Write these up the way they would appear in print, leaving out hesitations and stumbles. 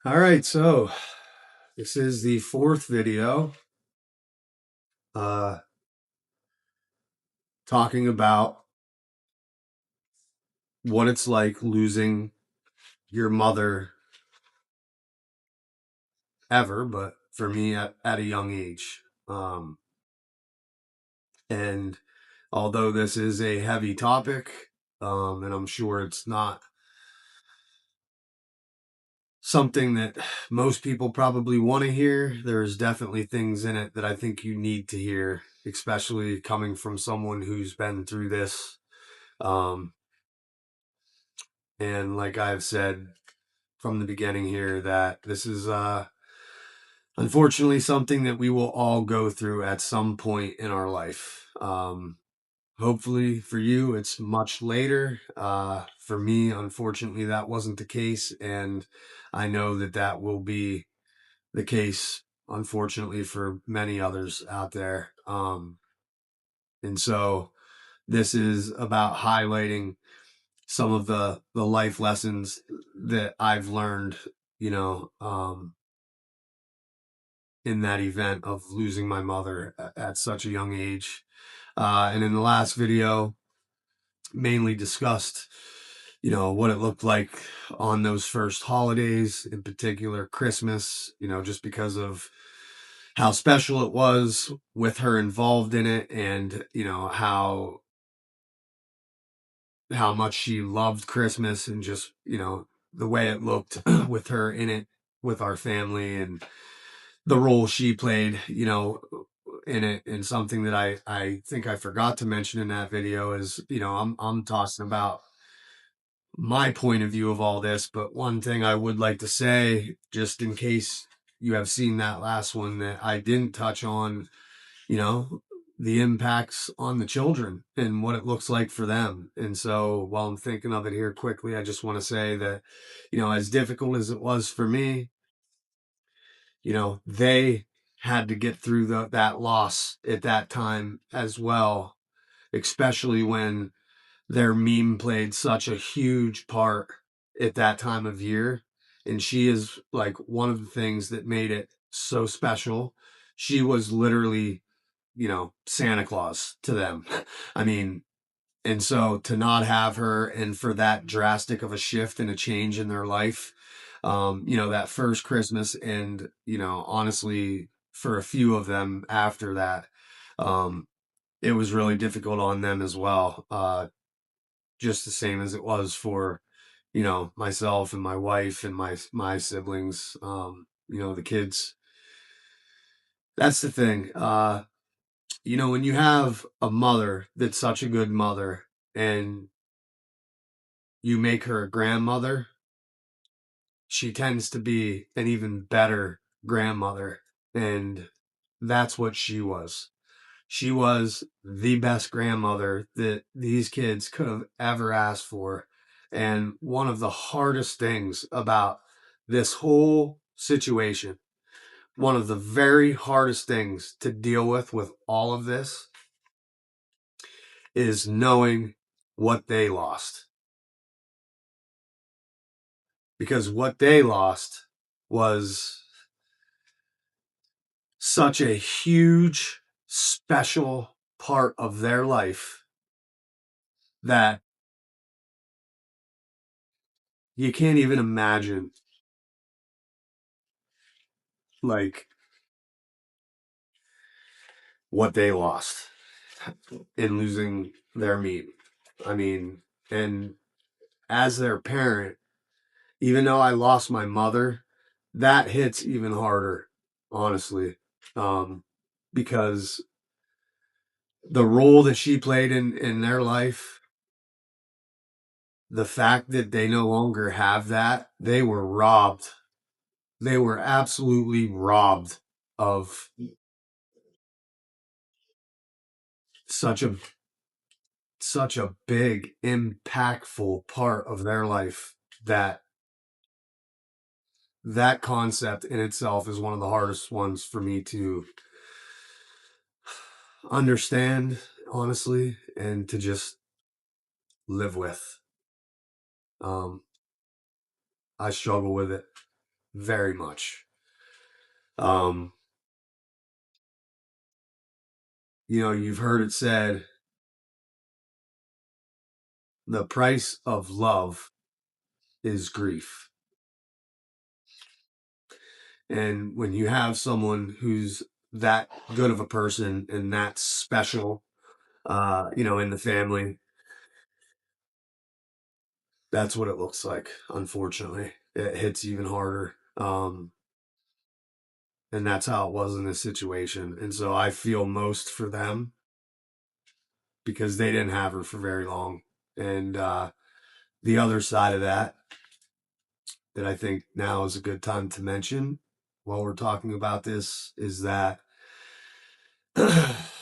All right, so this is the fourth video uh, talking about what it's like losing your mother ever, but for me at a young age. And although this is a heavy topic, and I'm sure it's not something that most people probably want to hear, there's definitely things in it that I think you need to hear, especially coming from someone who's been through this. Um, and like I've said from the beginning here, that this is unfortunately something that we will all go through at some point in our life. Hopefully for you, it's much later. For me, unfortunately, that wasn't the case. And I know that that will be the case, unfortunately, for many others out there. And so this is about highlighting some of the life lessons that I've learned, you know, in that event of losing my mother at such a young age. And in the last video, mainly discussed, what it looked like on those first holidays, in particular Christmas, just because of how special it was with her involved in it, and how much she loved Christmas, and just the way it looked with her in it with our family, and the role she played, in it. And something that I think I forgot to mention in that video is, I'm tossing about my point of view of all this, but one thing I would like to say, just in case you have seen that last one, that I didn't touch on, you know, the impacts on the children and what it looks like for them. And so while I'm thinking of it here quickly, I just want to say that, as difficult as it was for me, they had to get through that loss at that time as well, especially when their meme played such a huge part at that time of year. And she is like one of the things that made it so special. She was literally, Santa Claus to them. I mean, and so to not have her, and for that drastic of a shift and a change in their life, that first Christmas, and, honestly, for a few of them after that, um, it was really difficult on them as well. Just the same as it was for, myself and my wife and my siblings, the kids. That's the thing. When you have a mother that's such a good mother, and you make her a grandmother, she tends to be an even better grandmother. And that's what she was. She was the best grandmother that these kids could have ever asked for. And one of the hardest things about this whole situation, one of the very hardest things to deal with all of this, is knowing what they lost. Because what they lost was such a huge, special part of their life that you can't even imagine, like, what they lost in losing their meme. I mean, and as their parent, even though I lost my mother, that hits even harder, honestly. Because the role that she played in their life, the fact that they no longer have that, they were robbed. They were absolutely robbed of such a such a big, impactful part of their life. That concept in itself is one of the hardest ones for me to understand, honestly, and to just live with. Um, I struggle with it very much. Um, you've heard it said, the price of love is grief. And when you have someone who's that good of a person and that special, in the family, that's what it looks like. Unfortunately, it hits even harder. And that's how it was in this situation. And so I feel most for them because they didn't have her for very long. And the other side of that I think now is a good time to mention while we're talking about this is that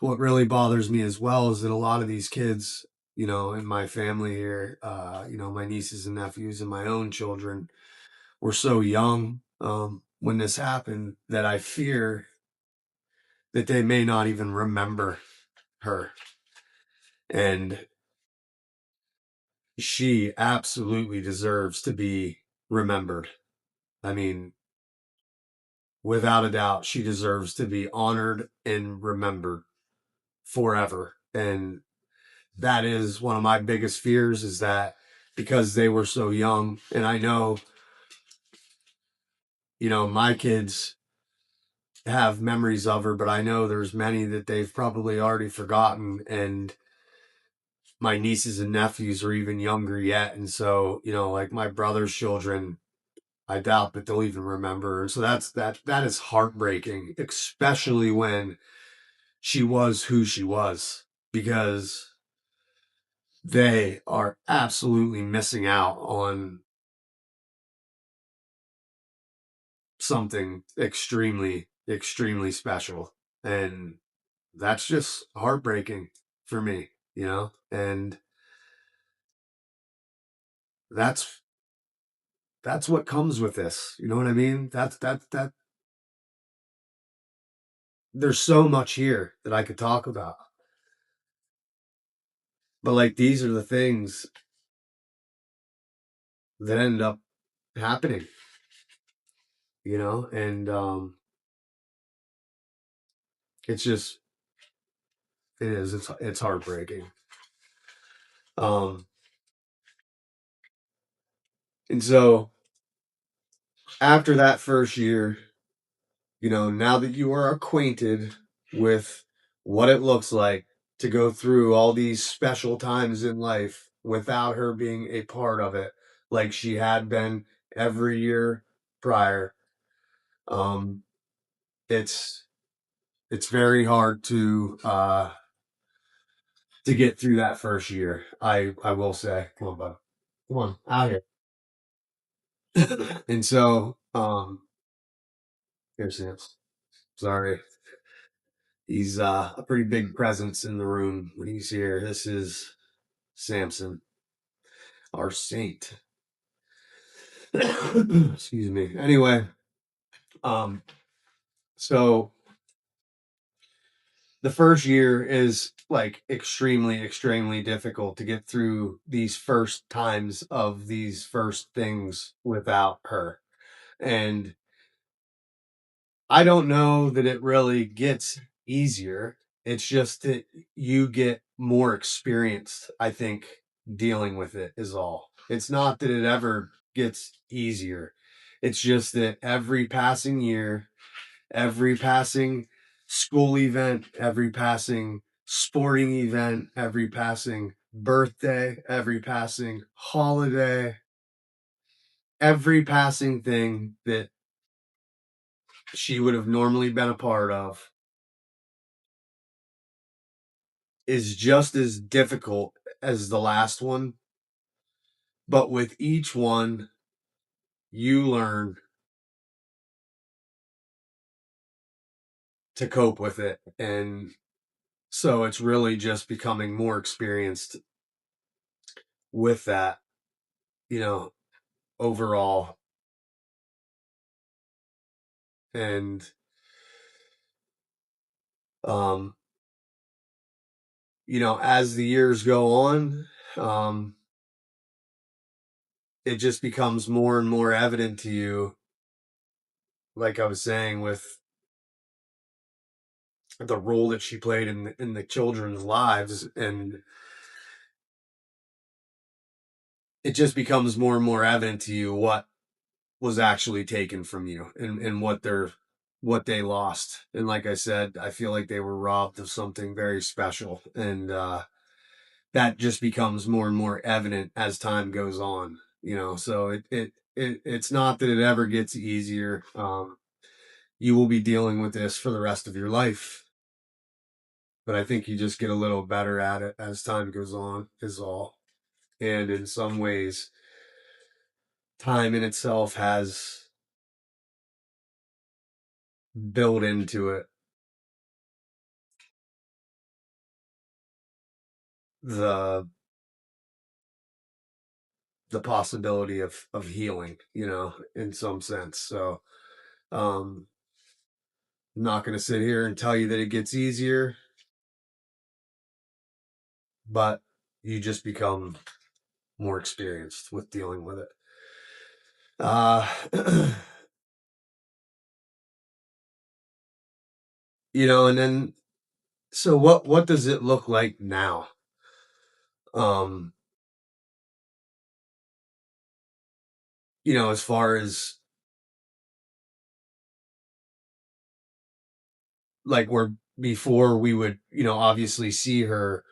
what really bothers me as well is that a lot of these kids, in my family here, my nieces and nephews and my own children were so young when this happened that I fear that they may not even remember her. And she absolutely deserves to be remembered. I mean, without a doubt, she deserves to be honored and remembered forever. And that is one of my biggest fears is that because they were so young, and I know, my kids have memories of her, but I know there's many that they've probably already forgotten. And my nieces and nephews are even younger yet. And so, like my brother's children, I doubt that they'll even remember. And so that is heartbreaking, especially when she was who she was, because they are absolutely missing out on something extremely, extremely special. And that's just heartbreaking for me, and that's what comes with this. You know what I mean? That there's so much here that I could talk about. But like these are the things that end up happening, and it's just it's heartbreaking. Um and so after that first year, now that you are acquainted with what it looks like to go through all these special times in life without her being a part of it, like she had been every year prior, um, it's very hard to get through that first year. I will say, come on, bud, come on out here. And so, here, Sam's. Sorry. He's a pretty big presence in the room when he's here. This is Samson, our saint. Excuse me. Anyway, um, so the first year is like extremely, extremely difficult to get through these first times of these first things without her. And I don't know that it really gets easier. It's just that you get more experienced, I think, dealing with it is all. It's not that it ever gets easier. It's just that every passing year, every passing school event, every passing sporting event, every passing birthday, every passing holiday, every passing thing that she would have normally been a part of is just as difficult as the last one, but with each one, you learn to cope with it. And so it's really just becoming more experienced with that, you know, overall. And, um, as the years go on, um, it just becomes more and more evident to you like I was saying, with the role that she played in the children's lives, and it just becomes more and more evident to you what was actually taken from you, and what they lost. And like I said, I feel like they were robbed of something very special, and that just becomes more and more evident as time goes on. So it's not that it ever gets easier. You will be dealing with this for the rest of your life, but I think you just get a little better at it as time goes on, is all. And in some ways, time in itself has built into it the possibility of healing, in some sense. So um I'm not going to sit here and tell you that it gets easier, but you just become more experienced with dealing with it. And then, so what does it look like now? um as far as, like, where before we would, obviously see her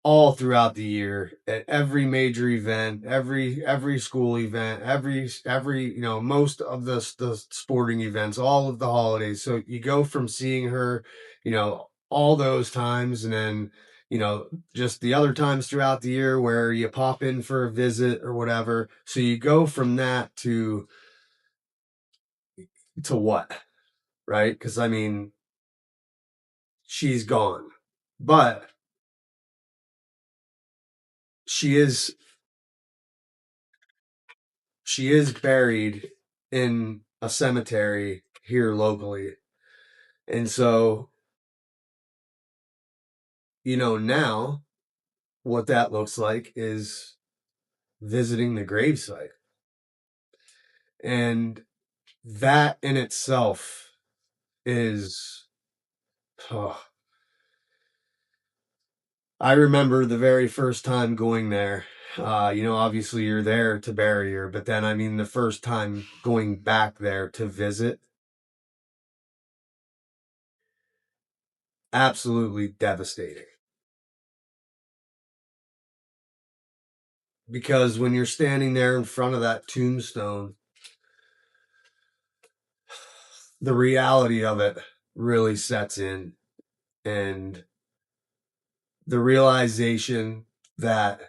all throughout the year at every major event, every school event, every most of the sporting events, all of the holidays. So you go from seeing her, all those times, and then just the other times throughout the year where you pop in for a visit or whatever. So you go from that to what, right? Because I mean, she's gone, but she is she is buried in a cemetery here locally. And so, now what that looks like is visiting the gravesite. And that in itself is, oh, I remember the very first time going there. Obviously you're there to bury her, but then, I mean, the first time going back there to visit, absolutely devastating. Because when you're standing there in front of that tombstone, the reality of it really sets in, and the realization that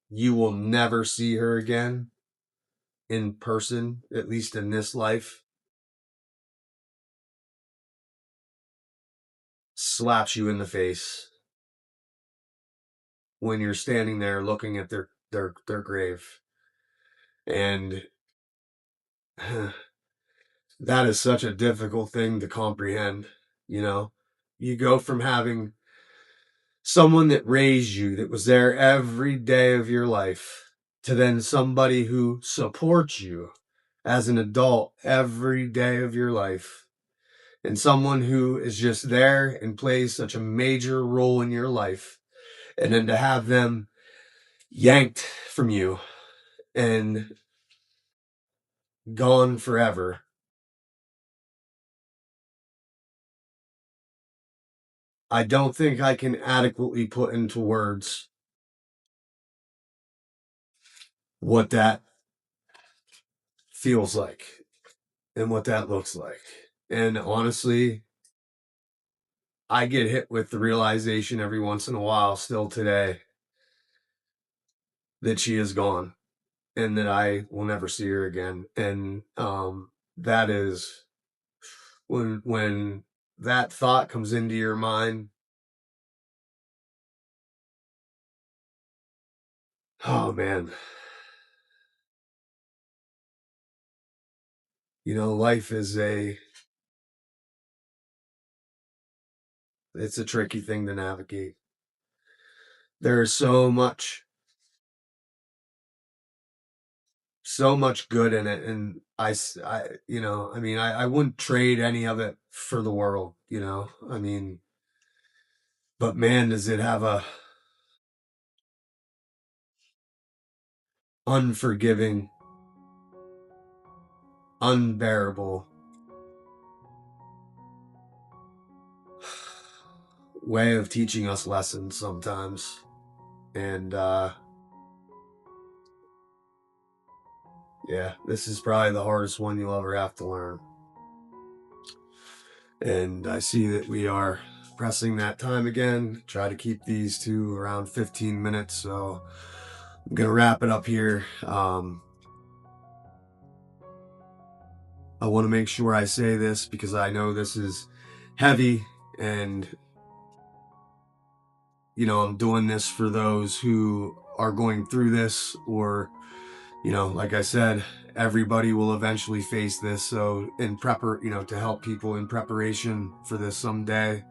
you will never see her again in person, at least in this life, slaps you in the face when you're standing there looking at their grave. And that is such a difficult thing to comprehend. you know you go from having someone that raised you, that was there every day of your life, to then somebody who supports you as an adult every day of your life, and someone who is just there and plays such a major role in your life, and then to have them yanked from you and gone forever. I don't think I can adequately put into words what that feels like and what that looks like. And honestly, I get hit with the realization every once in a while, still today, that she is gone and that I will never see her again. And that is, when that thought comes into your mind, oh man, life is it's a tricky thing to navigate. There's so much so much good in it. And you know, I mean, I wouldn't trade any of it for the world, you know, I mean, but man, does it have a unforgiving, unbearable way of teaching us lessons sometimes. And yeah, this is probably the hardest one you'll ever have to learn. And I see that we are pressing that time again. Try to keep these to around 15 minutes. So I'm going to wrap it up here. I want to make sure I say this because I know this is heavy, and you know, I'm doing this for those who are going through this, or you know, like I said, everybody will eventually face this. So you know, to help people in preparation for this someday.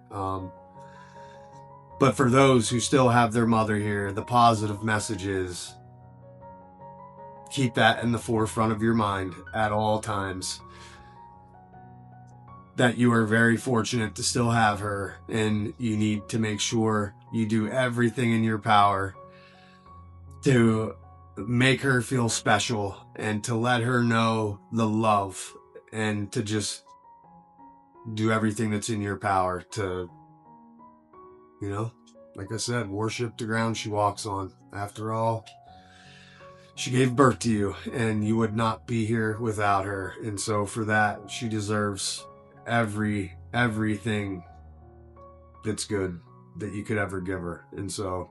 But for those who still have their mother here, the positive message is keep that in the forefront of your mind at all times. That you are very fortunate to still have her, and you need to make sure you do everything in your power to make her feel special and to let her know the love, and to just do everything that's in your power to, you know, like I said, worship the ground she walks on. After all, she gave birth to you, and you would not be here without her. And so for that, she deserves everything that's good that you could ever give her. And so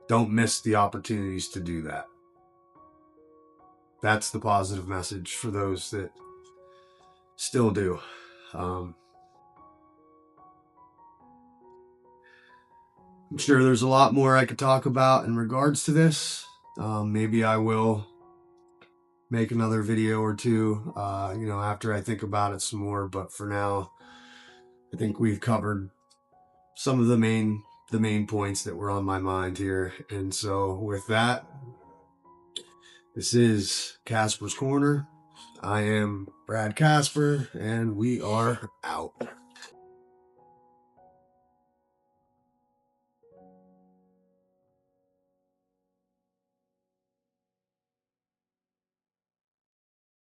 don't miss the opportunities to do that. That's the positive message for those that still do. I'm sure there's a lot more I could talk about in regards to this. Maybe I will make another video or two, you know, after I think about it some more. But for now, I think we've covered some of the main points that were on my mind here. And so with that, this is Casper's Corner. I am Brad Casper, and we are out.